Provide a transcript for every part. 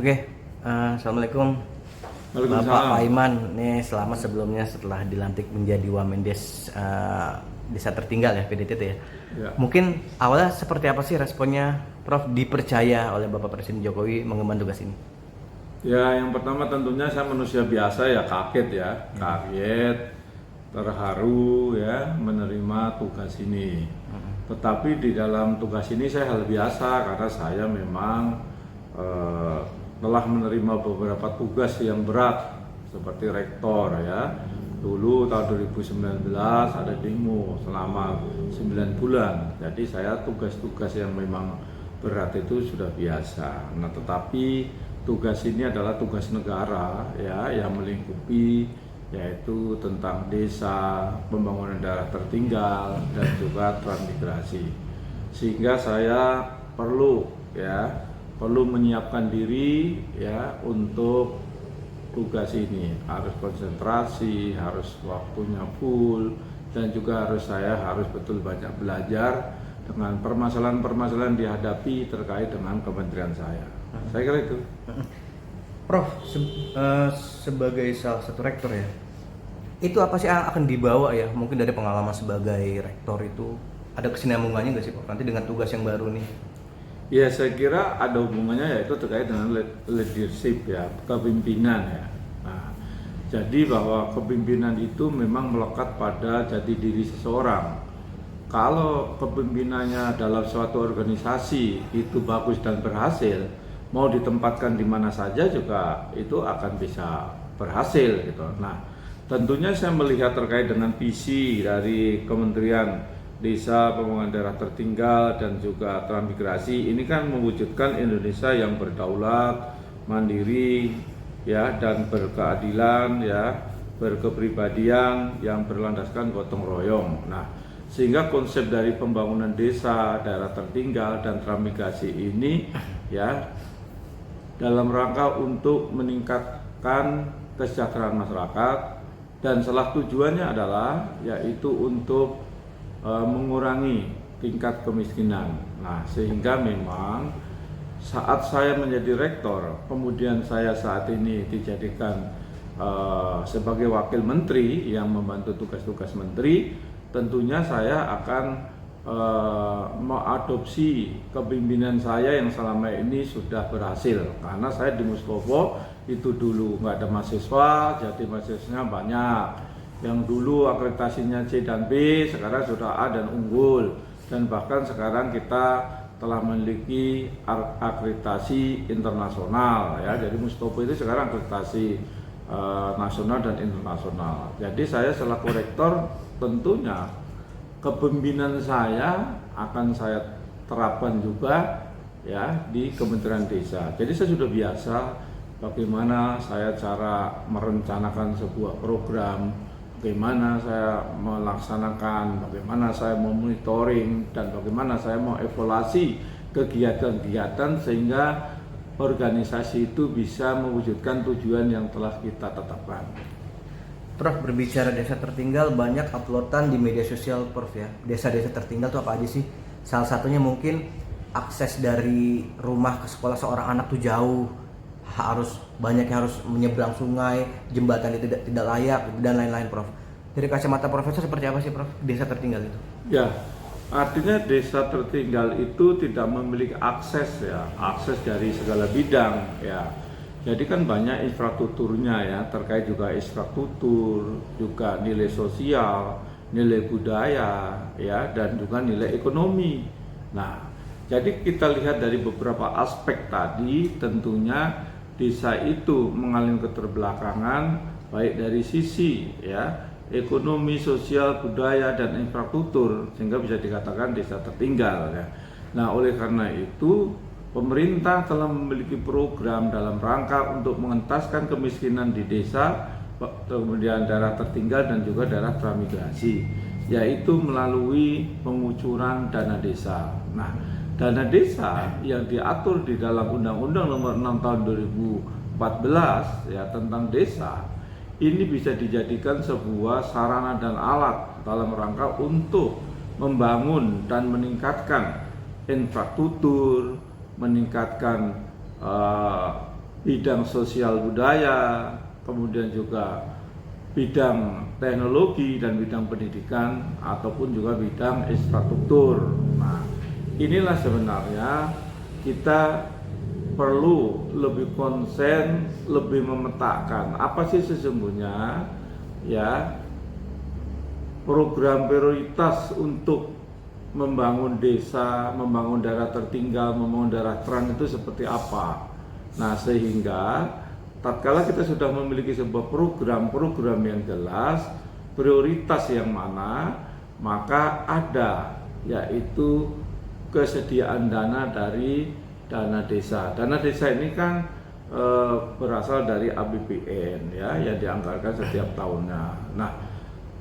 Oke, Assalamualaikum Bapak Waalaikumsalam. Paiman. Nih selamat sebelumnya setelah dilantik menjadi Wamendes Desa Tertinggal ya, PDTT ya. Ya, Mungkin awalnya seperti apa sih responnya Prof dipercaya oleh Bapak Presiden Jokowi mengemban tugas ini? ya, yang pertama tentunya saya manusia biasa ya kaget ya, kaget, terharu ya menerima tugas ini. Tetapi di dalam tugas ini saya hal biasa karena saya memang telah menerima beberapa tugas yang berat seperti rektor ya. Dulu tahun 2019 ada demo selama 9 bulan. Jadi saya tugas-tugas yang memang berat itu sudah biasa. Nah, tetapi tugas ini adalah tugas negara ya yang melingkupi yaitu tentang desa, pembangunan daerah tertinggal dan juga transmigrasi. Sehingga saya perlu menyiapkan diri ya untuk tugas ini. Harus konsentrasi, harus waktunya full dan juga saya harus betul banyak belajar dengan permasalahan-permasalahan dihadapi terkait dengan kementerian saya. Saya kira itu. Prof, sebagai salah satu rektor ya, itu apa sih yang akan dibawa ya? Mungkin dari pengalaman sebagai rektor itu ada kesinambungannya nggak sih Prof nanti dengan tugas yang baru nih? Ya, saya kira ada hubungannya yaitu terkait dengan leadership ya, kepemimpinan ya. Nah, jadi bahwa kepemimpinan itu memang melekat pada jati diri seseorang. Kalau kepemimpinannya dalam suatu organisasi itu bagus dan berhasil, mau ditempatkan di mana saja juga itu akan bisa berhasil gitu. Nah, tentunya saya melihat terkait dengan visi dari Kementerian Desa, Pembangunan Daerah Tertinggal dan juga Transmigrasi ini kan mewujudkan Indonesia yang berdaulat, mandiri ya dan berkeadilan ya, berkepribadian yang berlandaskan gotong royong. Nah, sehingga konsep dari pembangunan desa, daerah tertinggal dan transmigrasi ini ya dalam rangka untuk meningkatkan kesejahteraan masyarakat dan salah tujuannya adalah yaitu untuk mengurangi tingkat kemiskinan. Nah, sehingga memang saat saya menjadi rektor, kemudian saya saat ini dijadikan sebagai wakil menteri yang membantu tugas-tugas menteri, tentunya saya akan mengadopsi kepemimpinan saya yang selama ini sudah berhasil. Karena saya di Mustopo itu dulu nggak ada mahasiswa, jadi mahasiswanya banyak. Yang dulu akreditasinya C dan B, sekarang sudah A dan unggul. Dan bahkan sekarang kita telah memiliki akreditasi internasional ya. Jadi Mustopo itu sekarang akreditasi nasional dan internasional. Jadi saya selaku rektor tentunya kepemimpinan saya akan saya terapkan juga ya di Kementerian Desa. Jadi saya sudah biasa bagaimana saya cara merencanakan sebuah program, bagaimana saya melaksanakan, bagaimana saya memonitoring, dan bagaimana saya mengevaluasi kegiatan-kegiatan sehingga organisasi itu bisa mewujudkan tujuan yang telah kita tetapkan. Prof, berbicara desa tertinggal, banyak uploadan di media sosial Prof ya. Desa-desa tertinggal itu apa aja sih? Salah satunya mungkin akses dari rumah ke sekolah seorang anak tuh jauh, harus menyeberang sungai, jembatan itu tidak layak dan lain-lain Prof. Dari kacamata Profesor seperti apa sih Prof desa tertinggal itu? Ya, artinya desa tertinggal itu tidak memiliki akses dari segala bidang ya. Jadi kan banyak infrastrukturnya ya, terkait juga infrastruktur, juga nilai sosial, nilai budaya ya, dan juga nilai ekonomi. Nah, jadi kita lihat dari beberapa aspek tadi, tentunya desa itu mengalami keterbelakangan baik dari sisi ya ekonomi, sosial, budaya dan infrastruktur sehingga bisa dikatakan desa tertinggal ya. Nah, oleh karena itu pemerintah telah memiliki program dalam rangka untuk mengentaskan kemiskinan di desa, kemudian daerah tertinggal dan juga daerah transmigrasi, yaitu melalui pengucuran dana desa. Nah, dana desa yang diatur di dalam Undang-Undang Nomor 6 Tahun 2014 ya tentang desa ini bisa dijadikan sebuah sarana dan alat dalam rangka untuk membangun dan meningkatkan infrastruktur, meningkatkan bidang sosial budaya, kemudian juga bidang teknologi dan bidang pendidikan ataupun juga bidang infrastruktur. Nah, inilah sebenarnya kita perlu lebih konsen, lebih memetakan apa sih sesungguhnya ya program prioritas untuk membangun desa, membangun daerah tertinggal, membangun daerah terang itu seperti apa. Nah, sehingga tatkala kita sudah memiliki sebuah program yang jelas, prioritas yang mana, maka ada yaitu kesediaan dana dari dana desa. Dana desa ini kan berasal dari APBN ya, yang dianggarkan setiap tahunnya. Nah,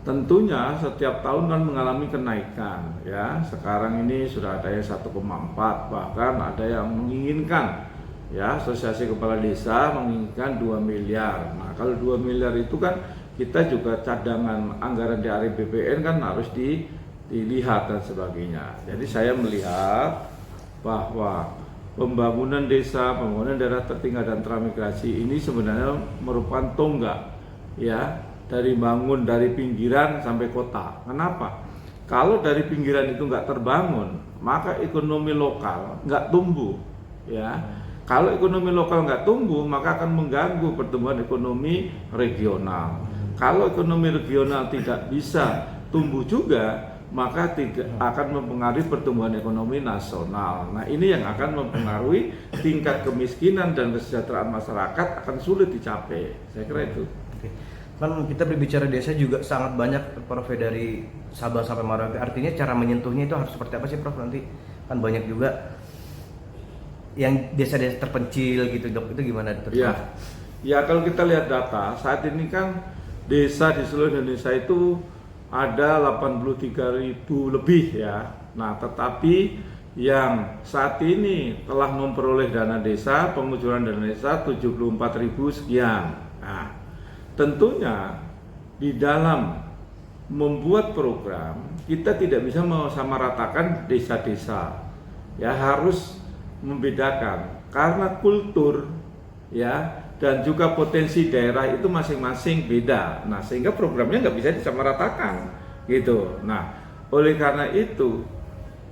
tentunya setiap tahun kan mengalami kenaikan ya. Sekarang ini sudah ada yang 1,4, bahkan ada yang menginginkan ya, Asosiasi Kepala Desa menginginkan 2 miliar. Nah, kalau 2 miliar itu kan kita juga cadangan anggaran dari APBN kan harus dilihat dan sebagainya. Jadi saya melihat bahwa pembangunan desa, pembangunan daerah tertinggal dan transmigrasi ini sebenarnya merupakan tonggak ya, dari bangun dari pinggiran sampai kota. Kenapa? Kalau dari pinggiran itu nggak terbangun, maka ekonomi lokal nggak tumbuh ya. Kalau ekonomi lokal nggak tumbuh, maka akan mengganggu pertumbuhan ekonomi regional. Kalau ekonomi regional tidak bisa tumbuh juga, maka tidak akan mempengaruhi pertumbuhan ekonomi nasional. Nah, ini yang akan mempengaruhi tingkat kemiskinan dan kesejahteraan masyarakat akan sulit dicapai. Saya kira itu. Oke. Kan kita berbicara desa juga sangat banyak, Prof, dari Sabang sampai Merauke. Artinya cara menyentuhnya itu harus seperti apa sih, Prof? Nanti kan banyak juga yang desa-desa terpencil gitu, Dok. Itu gimana? Ya, kalau kita lihat data saat ini kan desa di seluruh Indonesia itu ada 83.000 lebih ya. Nah, tetapi yang saat ini telah memperoleh dana desa, pengucuran dana desa 74.000 sekian. Nah, tentunya di dalam membuat program kita tidak bisa mensamaratakan desa-desa. Ya, harus membedakan karena kultur ya dan juga potensi daerah itu masing-masing beda. Nah, sehingga programnya nggak bisa disamaratakan gitu. Nah, oleh karena itu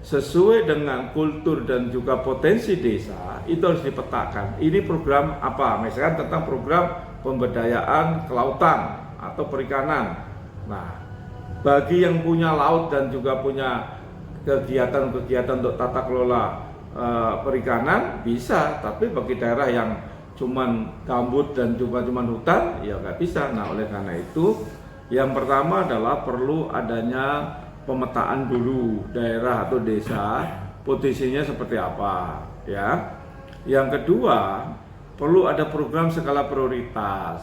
sesuai dengan kultur dan juga potensi desa itu harus dipetakan. Ini program apa? Misalkan tentang program pemberdayaan kelautan atau perikanan. Nah, bagi yang punya laut dan juga punya kegiatan-kegiatan untuk tata kelola perikanan bisa, tapi bagi daerah yang cuman gambut dan cuman hutan ya nggak bisa. Nah, oleh karena itu yang pertama adalah perlu adanya pemetaan dulu daerah atau desa potensinya seperti apa ya. Yang kedua perlu ada program skala prioritas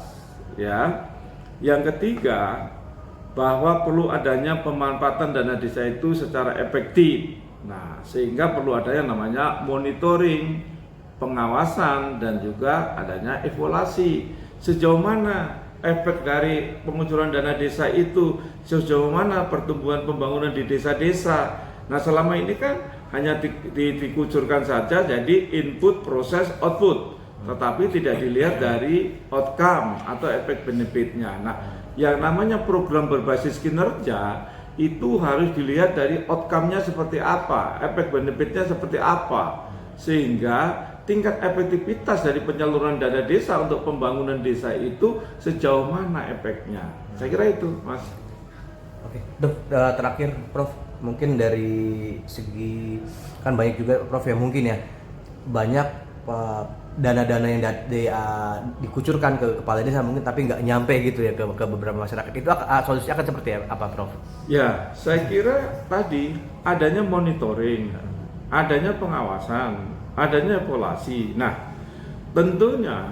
ya. Yang ketiga bahwa perlu adanya pemanfaatan dana desa itu secara efektif. Nah, sehingga perlu ada yang namanya monitoring, pengawasan, dan juga adanya evaluasi. Sejauh mana efek dari pengucuran dana desa itu, sejauh mana pertumbuhan pembangunan di desa-desa. Nah, selama ini kan hanya dikucurkan saja jadi input, proses, output, tetapi tidak dilihat dari outcome atau efek benefitnya. Nah, yang namanya program berbasis kinerja itu harus dilihat dari outcome-nya seperti apa, efek benefitnya seperti apa, sehingga tingkat efektivitas dari penyaluran dana desa untuk pembangunan desa itu sejauh mana efeknya. Saya kira itu, Mas. Oke, Dok, terakhir Prof, mungkin dari segi kan banyak juga Prof ya mungkin ya banyak dana-dana yang dikucurkan ke kepala desa mungkin tapi nggak nyampe gitu ya ke beberapa masyarakat. Itu solusinya akan seperti apa, Prof? Ya, saya kira tadi adanya monitoring, adanya pengawasan, adanya evaluasi. Nah, tentunya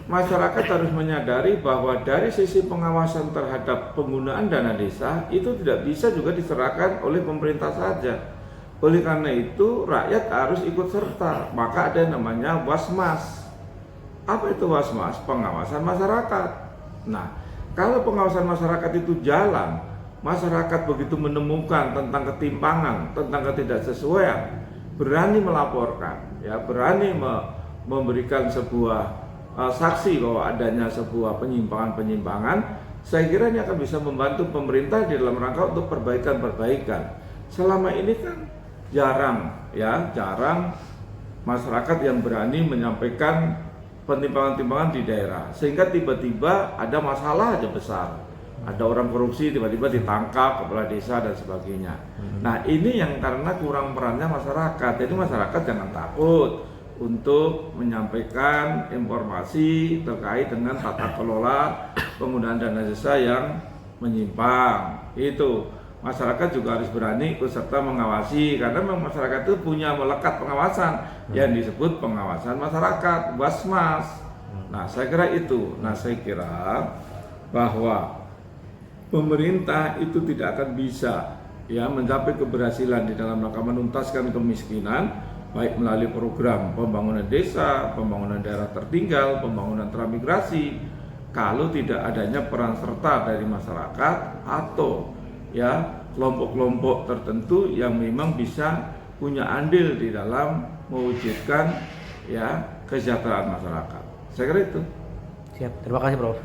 masyarakat harus menyadari bahwa dari sisi pengawasan terhadap penggunaan dana desa itu tidak bisa juga diserahkan oleh pemerintah saja. Oleh karena itu rakyat harus ikut serta. Maka ada yang namanya Wasmas. Apa itu Wasmas? Pengawasan masyarakat. Nah, kalau pengawasan masyarakat itu jalan, masyarakat begitu menemukan tentang ketimpangan, tentang ketidaksesuaian, berani melaporkan, ya, berani memberikan sebuah saksi bahwa adanya sebuah penyimpangan-penyimpangan, saya kira ini akan bisa membantu pemerintah di dalam rangka untuk perbaikan-perbaikan. Selama ini kan jarang masyarakat yang berani menyampaikan penimpangan-timpangan di daerah, sehingga tiba-tiba ada masalah aja besar, ada orang korupsi tiba-tiba ditangkap kepala desa dan sebagainya. Nah ini yang karena kurang perannya masyarakat, jadi masyarakat jangan takut untuk menyampaikan informasi terkait dengan tata kelola penggunaan dana desa yang menyimpang. Itu masyarakat juga harus berani ikut serta mengawasi, karena memang masyarakat itu punya melekat pengawasan yang disebut pengawasan masyarakat, Basmas. Nah saya kira itu. Nah saya kira bahwa pemerintah itu tidak akan bisa mencapai keberhasilan di dalam rangka menuntaskan kemiskinan, baik melalui program pembangunan desa, pembangunan daerah tertinggal, pembangunan transmigrasi, kalau tidak adanya peran serta dari masyarakat atau kelompok-kelompok tertentu yang memang bisa punya andil di dalam mewujudkan kesejahteraan masyarakat. Saya kira itu. Siap, terima kasih Prof.